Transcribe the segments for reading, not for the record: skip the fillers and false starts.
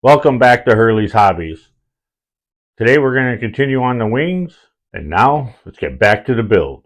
Welcome back to Hurley's Hobbies. Today we're going to continue on the wings, and now let's get back to the build.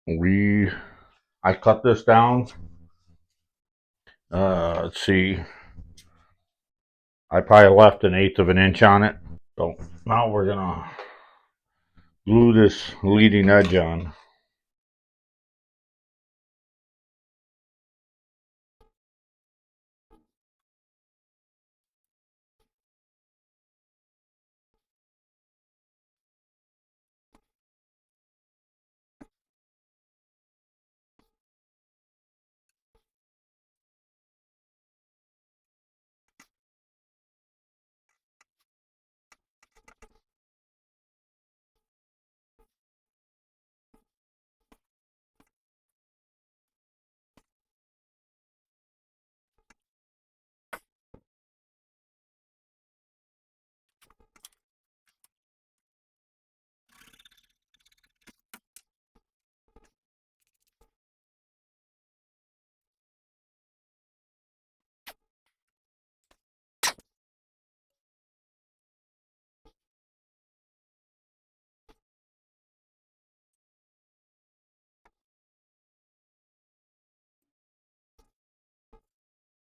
I cut this down. Let's see, I probably left 1/8 of an inch on it. So now we're gonna glue this leading edge on.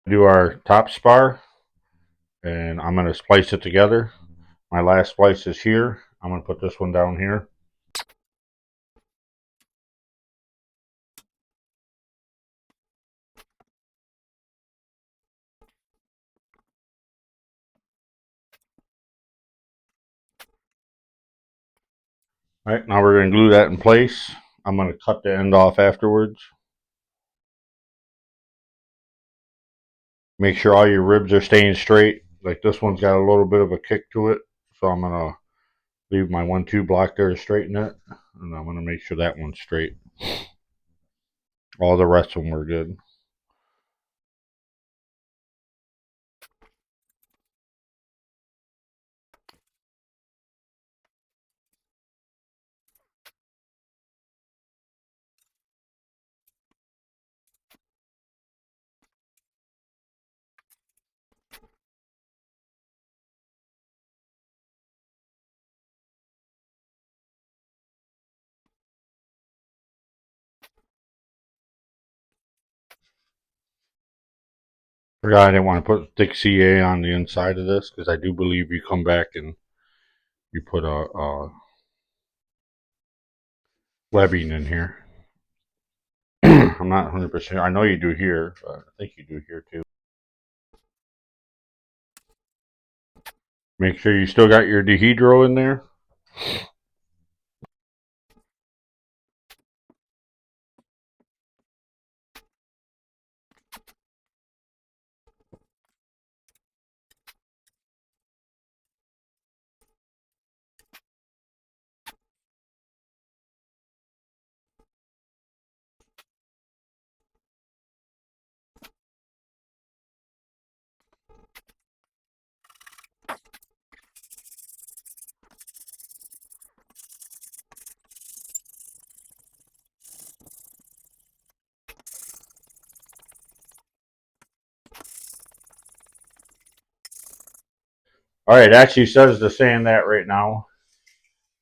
Do our top spar, and I'm gonna splice it together. My last splice is here. I'm gonna put this one down here. All right, now we're gonna glue that in place. I'm gonna cut the end off afterwards. Make sure all your ribs are staying straight. Like this one's got a little bit of a kick to it, so I'm gonna leave my 1-2 block there to straighten it, and I'm gonna make sure that one's straight. All the rest of them were good. Forgot I didn't want to put thick CA on the inside of this because I do believe you come back and you put a webbing in here. I'm not 100%. I know you do here, but I think you do here too. Make sure you still got your dehedral in there. All right, it actually says to sand that right now.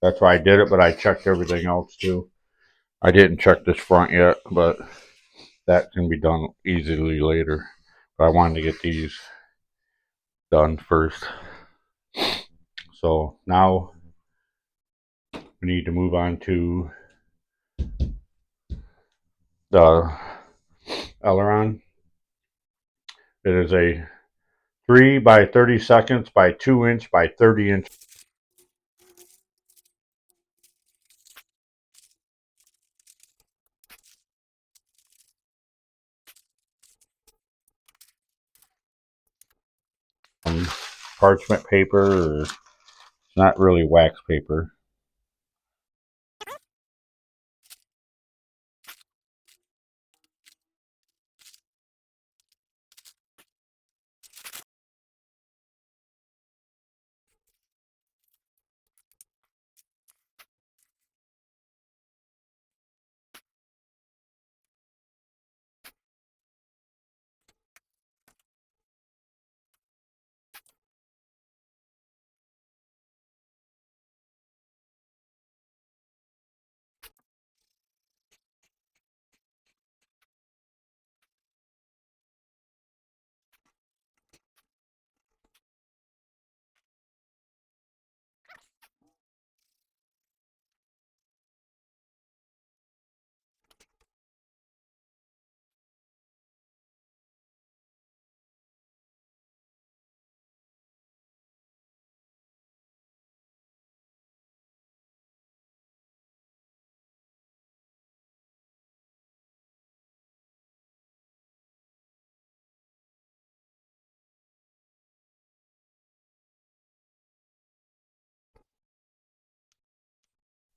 That's why I did it, but I checked everything else too. I didn't check this front yet, but that can be done easily later. But I wanted to get these done first. So now we need to move on to the Aileron. It is a 3 by 30 seconds by 2 inch by 30 inch. Parchment paper, or not really wax paper.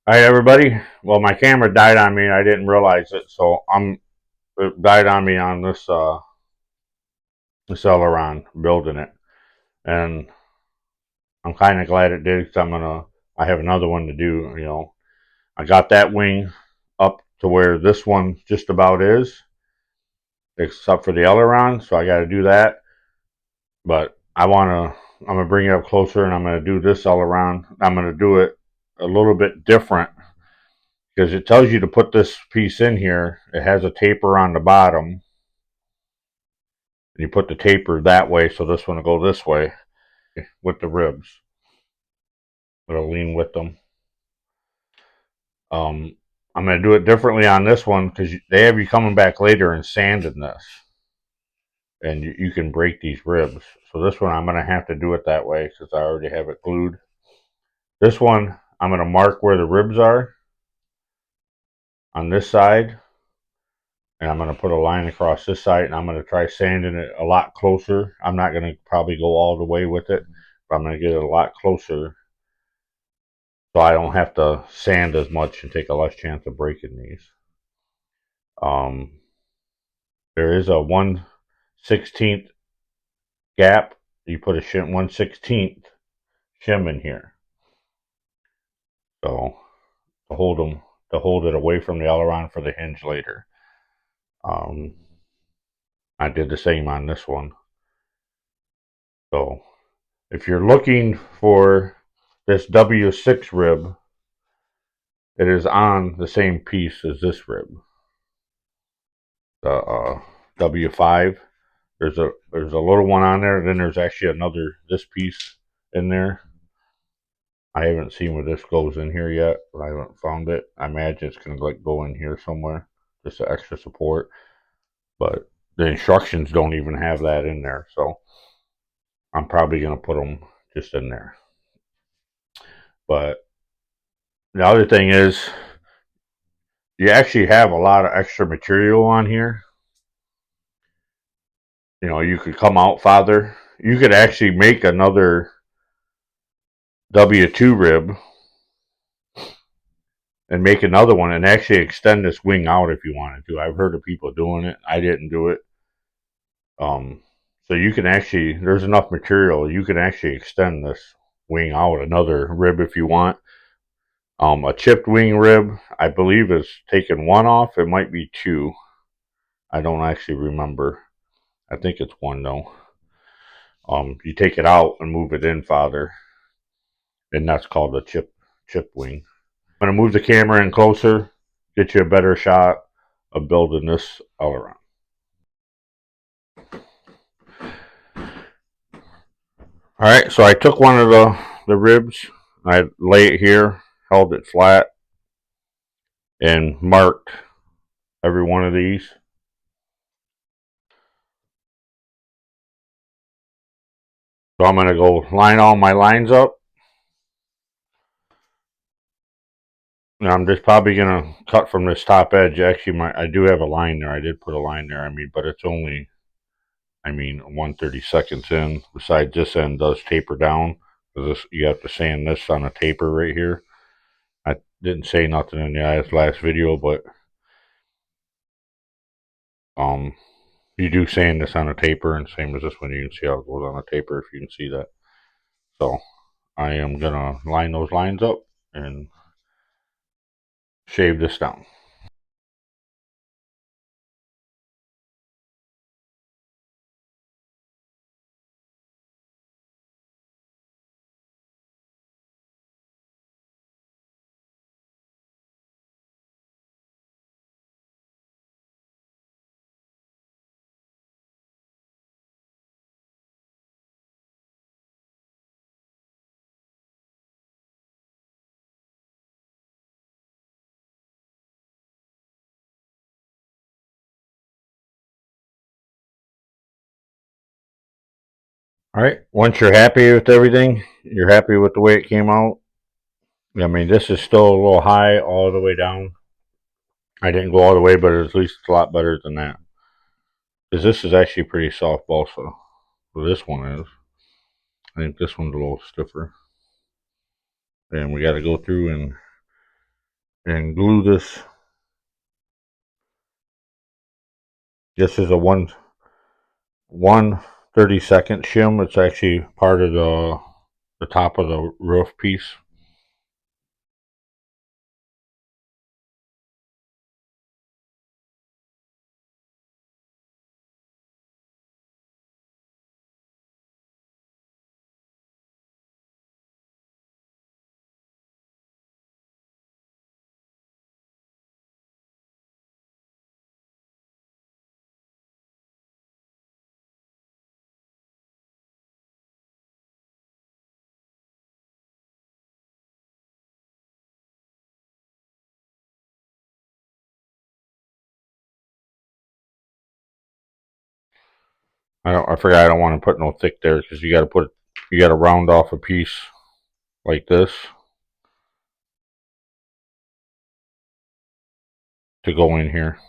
Alright, everybody. Well, my camera died on me and I didn't realize it, so it died on me on this Aileron, building it. And I'm kind of glad it did, because I have another one to do, I got that wing up to where this one just about is, except for the aileron, so I got to do that. But I'm going to bring it up closer, and I'm going to do this aileron. I'm going to do it a little bit different, because it tells you to put this piece in here. It has a taper on the bottom, and you put the taper that way, so this one will go this way with the ribs. It'll lean with them. I'm going to do it differently on this one, because they have you coming back later and sanding this. And you can break these ribs. So this one, I'm going to have to do it that way, since I already have it glued. This one, I'm going to mark where the ribs are on this side. And I'm going to put a line across this side, and I'm going to try sanding it a lot closer. I'm not going to probably go all the way with it, but I'm going to get it a lot closer, so I don't have to sand as much and take a less chance of breaking these. There is a 1/16 gap. You put a 1/16 shim in here, so to hold it away from the aileron for the hinge later. I did the same on this one. So if you're looking for this W6 rib, it is on the same piece as this rib. The W5. There's a little one on there, and then there's actually this piece in there. I haven't seen where this goes in here yet, but I haven't found it. I imagine it's gonna go in here somewhere, just an extra support. But the instructions don't even have that in there, so I'm probably gonna put them just in there. But the other thing is, you actually have a lot of extra material on here. You could come out farther. You could actually make another W2 rib and make another one and actually extend this wing out if you wanted to. I've heard of people doing it. I didn't do it. So you can actually, there's enough material, you can actually extend this wing out another rib if you want. A chipped wing rib, I believe, is taking one off. It might be two. I don't actually remember. I think it's one though. You take it out and move it in farther, and that's called a chip wing. I'm going to move the camera in closer, get you a better shot of building this aileron. Alright, so I took one of the ribs, I lay it here, held it flat, and marked every one of these. So I'm going to go line all my lines up. And I'm just probably going to cut from this top edge. Actually, I do have a line there. I did put a line there, but it's only, 1/32 in. Besides, this end does taper down. You have to sand this on a taper right here. I didn't say nothing in the last video, but you do sand this on a taper, and same as this one, you can see how it goes on a taper, if you can see that. So I am gonna line those lines up and shave this down. Alright, once you're happy with everything, you're happy with the way it came out. This is still a little high all the way down. I didn't go all the way, but at least it's a lot better than that. Because this is actually pretty soft balsa. Well, this one is. I think this one's a little stiffer. And we got to go through and and glue this. This is a 1/32 shim. It's actually part of the top of the roof piece. I forgot I don't want to put no thick there because you got to round off a piece like this to go in here.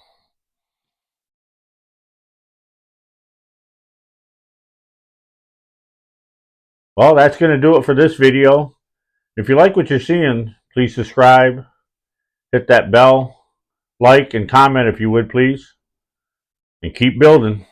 Well, that's going to do it for this video. If you like what you're seeing, please subscribe, hit that bell, like, and comment if you would, please. And keep building.